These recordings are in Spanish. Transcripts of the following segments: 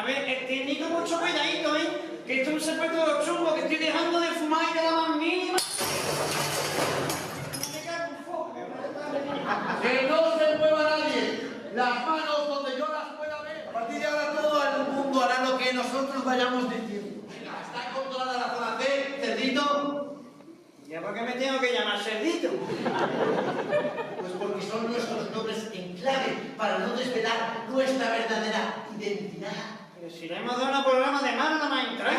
ver, el técnico, mucho cuidadito, ¿eh? Que esto es un secuestro de los chumbos, que estoy dejando de fumar y de la más mínima. ¡Que no se mueva nadie! Las manos donde yo las pueda ver. A partir de ahora todo el mundo hará lo que nosotros vayamos diciendo. Venga, ¿está controlada la zona C, cerdito? ¿Ya por qué me tengo que llamar cerdito? Pues porque son nuestros nombres en clave para no desvelar nuestra verdadera identidad. Pero si le hemos dado un programa de mano, no me ha entrado.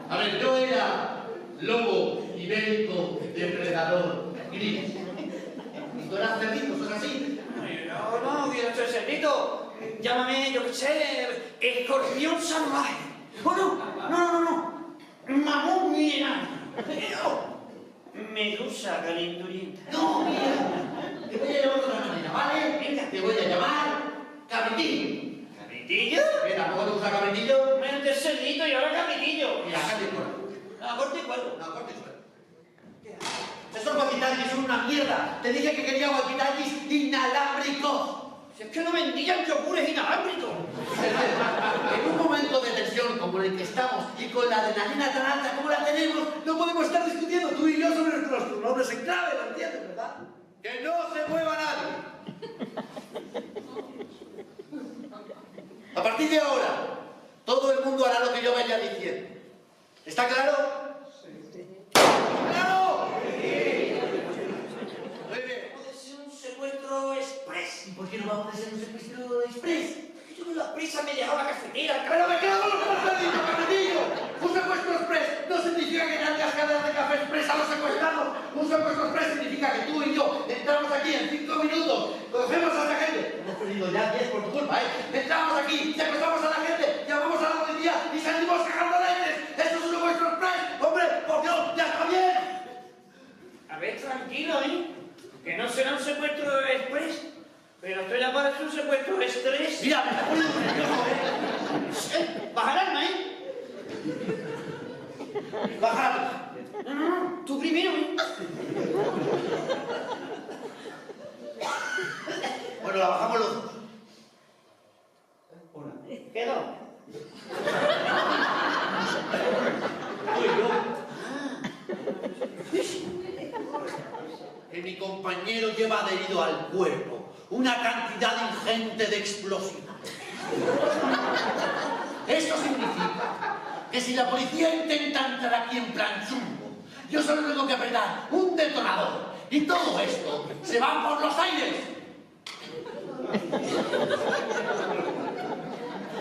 A ver, yo era lobo ibérico, depredador, gris. ¿Y tú eras cerdito? ¿Sos así? No, yo no soy cerdito. Llámame, yo qué sé, escorpión salvaje. Oh, no. Mamón milenario. Medusa calenturienta. No, mira. Te voy a llamar de otra manera, ¿vale? Venga, te voy a llamar cabritillo. ¿Cabritillo? ¿Qué, tampoco te gusta cabritillo? Mente cerdito y ahora cabritillo. Mira, acá te cuelgo. A corte y cuelgo. No, corte y suelto. Esos guaquitallis son una mierda. Te dije que quería guaquitallis inalámbricos. Si es que no vendían yogures inalámbricos. En un momento de tensión como el que estamos y con la adrenalina tan alta como la tenemos, no podemos estar discutiendo tú y yo sobre nuestros nombres en clave, ¿lo entiendes, verdad? ¡Que no se mueva nadie! A partir de ahora, todo el mundo hará lo que yo vaya diciendo. ¿Está claro? Sí. ¡Claro! Sí. Muy bien. Puede ser un secuestro express. ¿Y por qué no va a poder ser un secuestro express? Yo con la prisa me he dejado la cafetera. ¡Pero me quedo con lo que me has dicho, capetillo! Un secuestro express no significa que tengas cadenas de café express a los secuestrados. Un secuestro express significa que tú y yo entramos aquí en 5 minutos, cogemos a esa gente. Hemos perdido ya 10 por tu culpa, ¿eh? Entramos aquí, secuestramos a la gente, llamamos a la policía y salimos cagando leches. ¡Eso es un secuestro express! ¡Hombre, por Dios, ya está bien! A ver, tranquilo, ¿eh? Que no será un secuestro express. Pero esto ya parece un secuestro estrés. Mira, me está poniendo nervioso, ¿eh? Baja el arma, ¿eh? Bajar. No, tú primero, ¿eh? Bueno, la bajamos los dos. Una. Quedó. Tú y yo. Que mi compañero lleva adherido al cuerpo una cantidad ingente de explosivos. Esto significa que si la policía intenta entrar aquí en plan chungo, yo solo tengo que apretar un detonador y todo esto se va por los aires.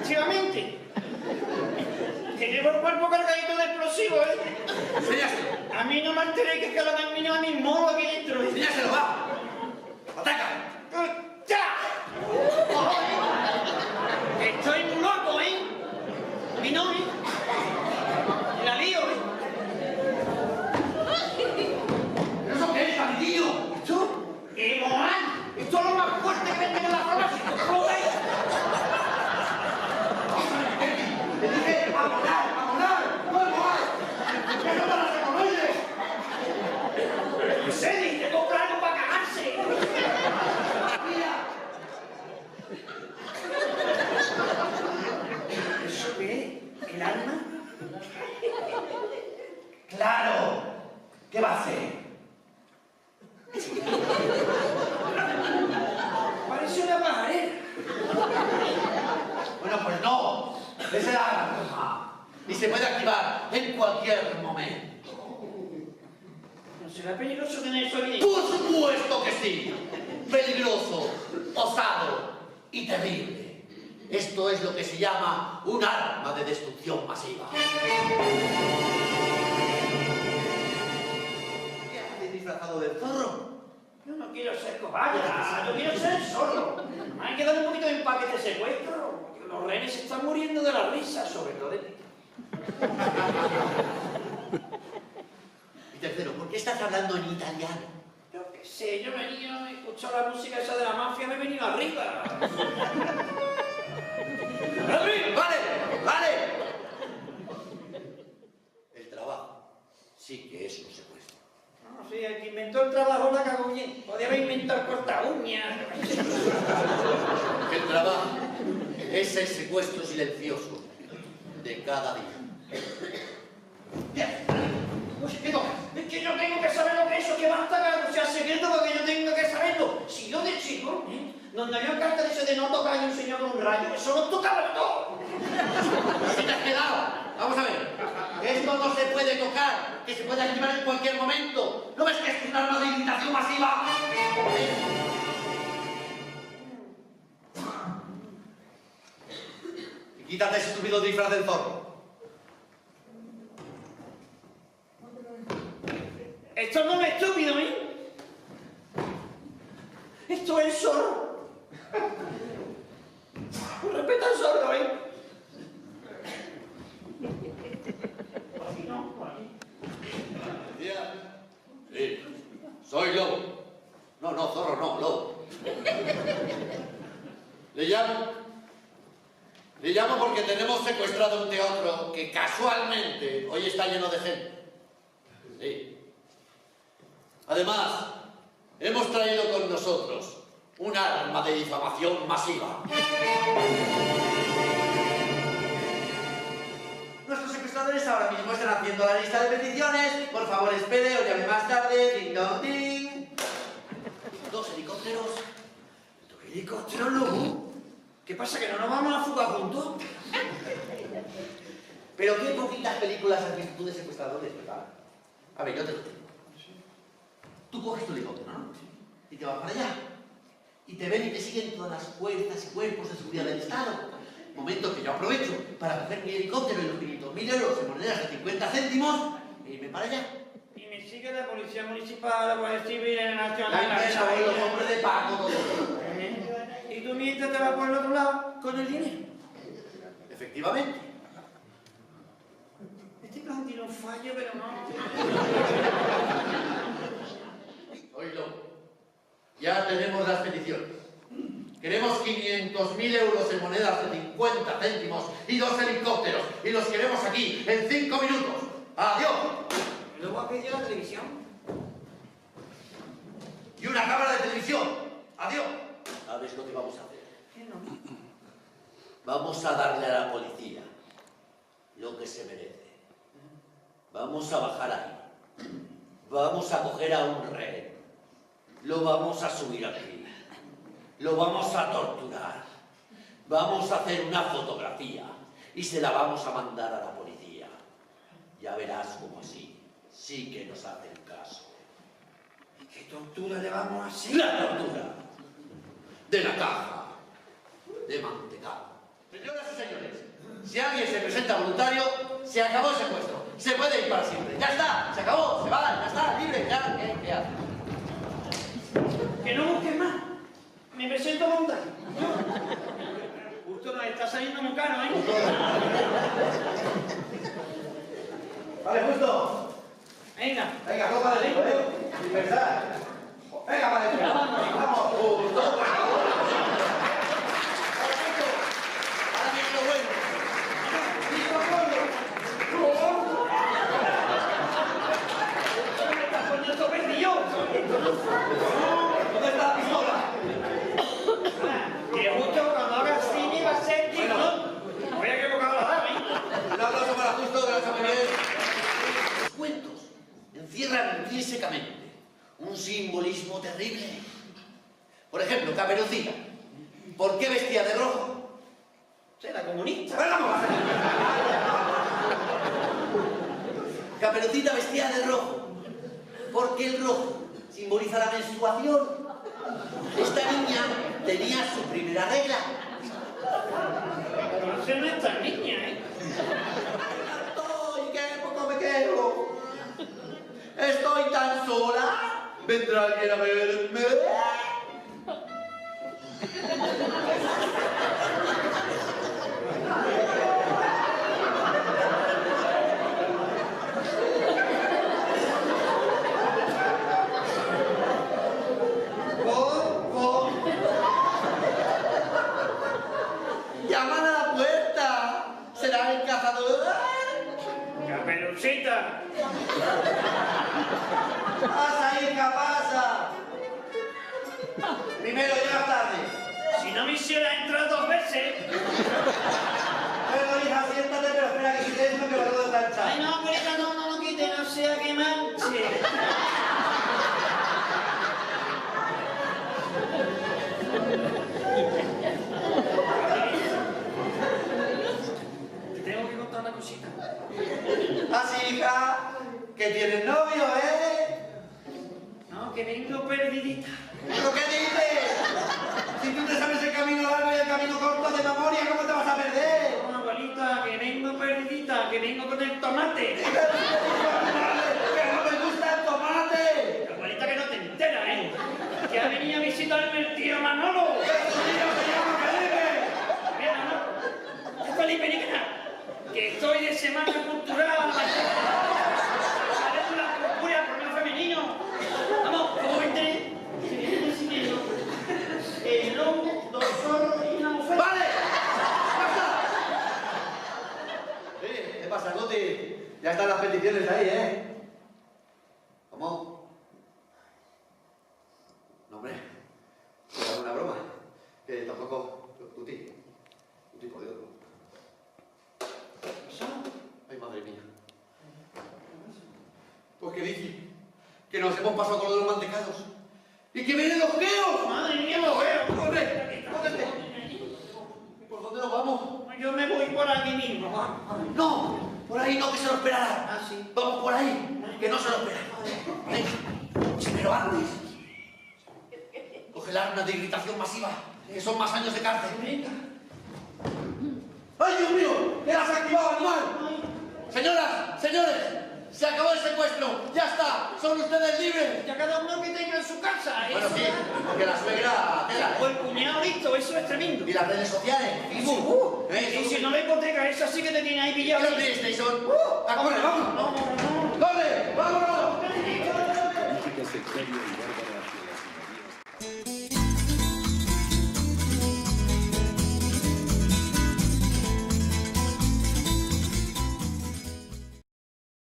Efectivamente. Que llevo el cuerpo cargadito de explosivos, ¿eh? Enséñaselo. A mí no me alteré que lo han venido a mi modo aquí dentro. Enséñaselo, va. Ataca. ¡Ya! Estoy muy loco, ¿eh? Mi nombre. La lío, ¿eh? ¿Pero eso qué es, cabritillo? ¿Esto? ¡Moán! Esto es lo más fuerte que venden en la farmacia. Te dije a morar, no a morar. ¿Qué no para las hemorroides? ¡Sedi, te compra algo para cagarse! Mira. ¿Eso qué? ¿El arma? ¡Claro! ¿Qué va a hacer? Parece una pajarera. Bueno, pues no. Es el arma. Y se puede activar en cualquier momento. ¿No será peligroso tener eso aquí? ¡Por supuesto que sí! Peligroso, osado y terrible. Esto es lo que se llama un arma de destrucción masiva. ¿Qué haces disfrazado del zorro? Yo no quiero ser cobarde, yo quiero ser el zorro. Hay que dar un poquito de empaque a este secuestro. Los rehenes se están muriendo de la risa, sobre todo de ti. Y tercero, ¿por qué estás hablando en italiano? Yo qué sé, yo venía, he escuchado la música esa de la mafia, me he venido arriba. ¡Vale! El trabajo sí que es un secuestro. No, sí, el que inventó el trabajo la cagó bien. Podía haber inventado el corta uñas. Que El trabajo es el secuestro silencioso de cada día. Bien. Pues, es que yo tengo que saber lo que es eso, que basta que sea secreto porque yo tengo que saberlo. Si yo de chico, donde había un cartel ese de no tocar y un señor con un rayo, eso lo tocaba todo. ¿Así te has quedado? Vamos a ver. Esto no se puede tocar, que se puede activar en cualquier momento. ¿No ves que es un arma de imitación masiva? Y quítate ese estúpido disfraz del zorro. Esto no es estúpido, ¿eh? Esto es zorro. Respeta al zorro, ¿eh? Por aquí no, por aquí. Sí, soy lobo. No, zorro no, lobo. Le llamo porque tenemos secuestrado un teatro que casualmente hoy está lleno de gente. Sí. Además, hemos traído con nosotros un arma de difamación masiva. Nuestros secuestradores ahora mismo están haciendo la lista de peticiones. Por favor, espere o llame más tarde. Ding dong ding. Dos helicópteros. ¿Tu helicóptero, lobo? ¿Qué pasa, que no nos vamos a fugar juntos? Pero qué poquitas películas has visto tú de secuestradores, ¿verdad? A ver, yo te lo digo. Tú coges tu helicóptero, ¿no? Y te vas para allá. Y te ven y te siguen todas las fuerzas y cuerpos de seguridad del Estado. Momento que yo aprovecho para coger mi helicóptero y los 500.000 euros en monedas de 50 céntimos e irme para allá. Y me sigue la policía municipal, la guardia civil, el nacional... La empresa o los hombres de Paco, todo. Y tú mientras te vas por el otro lado con el dinero. Efectivamente. Este plan tiene un fallo, pero no... Oílo. Ya tenemos las peticiones. Queremos 500.000 euros en monedas de 50 céntimos y 2 helicópteros. Y los queremos aquí en 5 minutos. ¡Adiós! Luego ha pedido la televisión. Y una cámara de televisión. ¡Adiós! ¿Sabes lo que vamos a hacer? ¿Qué no? Vamos a darle a la policía lo que se merece. Vamos a bajar ahí. Vamos a coger a un rehén. Lo vamos a subir aquí. Lo vamos a torturar. Vamos a hacer una fotografía y se la vamos a mandar a la policía. Ya verás cómo sí que nos hacen caso. ¿Y qué tortura le vamos a hacer? La tortura de la caja de mantecado. Señoras y señores, si alguien se presenta voluntario, se acabó el secuestro. Se puede ir para siempre. Ya está, se acabó, se va, ya está, libre, ya, ¿qué hace? Que no busques más. Me presento voluntario. Justo nos está saliendo muy caro, ¿eh? Vale, justo. Venga. Venga, copa de rico, Libertad. Venga, vale, vamos. Justo. Ahora viene lo bueno. ¿Me estás poniendo perdido? ¿Dónde está la pistola? Que justo cuando hagas cine va a ser digno. Voy a equivocar la dama, ¿eh? Un aplauso para Justo, gracias muy bien. Los cuentos encierran intrínsecamente un simbolismo terrible. Por ejemplo, Caperucita. ¿Por qué vestía de rojo? Será comunista. Caperucita vestía de rojo. Porque el rojo simboliza la menstruación. Esta niña tenía su primera regla. No sé, no es tan niña, ¿eh? ¡Ay, qué poco me quedo! Estoy tan sola. ¿Vendrá alguien a verme? ¡Llaman a la puerta! ¿Será el cazador? Caperucita. ¡Pasa, hija, pasa! Primero, llegas tarde. Si Si no me hiciera entrar 2 veces. Bueno, hija, siéntate, pero espera que quite esto que lo tengo de planchar. Ay, no, abuelita, no lo quite, no sea que manche. Te tengo que contar una cosita. Así, hija, que tienes novio, ¿eh? No, que vengo perdidita. ¿Pero qué dices? Si tú te sabes el camino largo y el camino corto de memoria, ¿cómo te vas a perder? No, abuelita, que vengo perdidita, que vengo con el tomate. ¡Que no me gusta el tomate! Abuelita, que no te enteras, ¿eh? Que ha venido a visitarme el tío Manolo. ¡Que tu tío se llama Felipe! Mira, ¿no? ¿Es Felipe ni qué nada? Que estoy de semana cultural. Sale de la cultura por lo femenino. Vamos, ¿cómo entré? Se viene decidiendo. El lobo, 2 zorros y una mujer. ¡Vale! ¡Basta! ¿Qué pasa, Guti? Ya están las peticiones ahí, ¿eh? ¿Cómo? No, hombre. Es una broma. Que tampoco... Guti, por Dios. Ay, madre mía. Pues que dice que nos hemos pasado con lo de los mantecados. ¡Y que vienen los geos! Madre mía, lo veo. ¡Corre! ¡Cógete! ¿Por dónde nos vamos? Yo me voy por aquí mismo. No, por ahí no, que se lo esperará. Ah, sí. Vamos por ahí, que no se lo espera. Venga, si pero antes. Coge el arma de irritación masiva, que son más años de cárcel. Venga. ¡Ay, Dios mío! ¡Que has activado, animal! Señoras, señores, se acabó el secuestro. Ya está, son ustedes libres. Ya cada uno que tenga en su casa. Bueno, eso sí, ya. porque la suegra tela, O el cuñado listo, eso es tremendo. Y las redes sociales, Facebook. Y si no la hipoteca, esa sí que te tiene ahí pillado. Y la PlayStation. ¡Corre, vámonos! No. ¡Corre, vámonos! Política sectaria y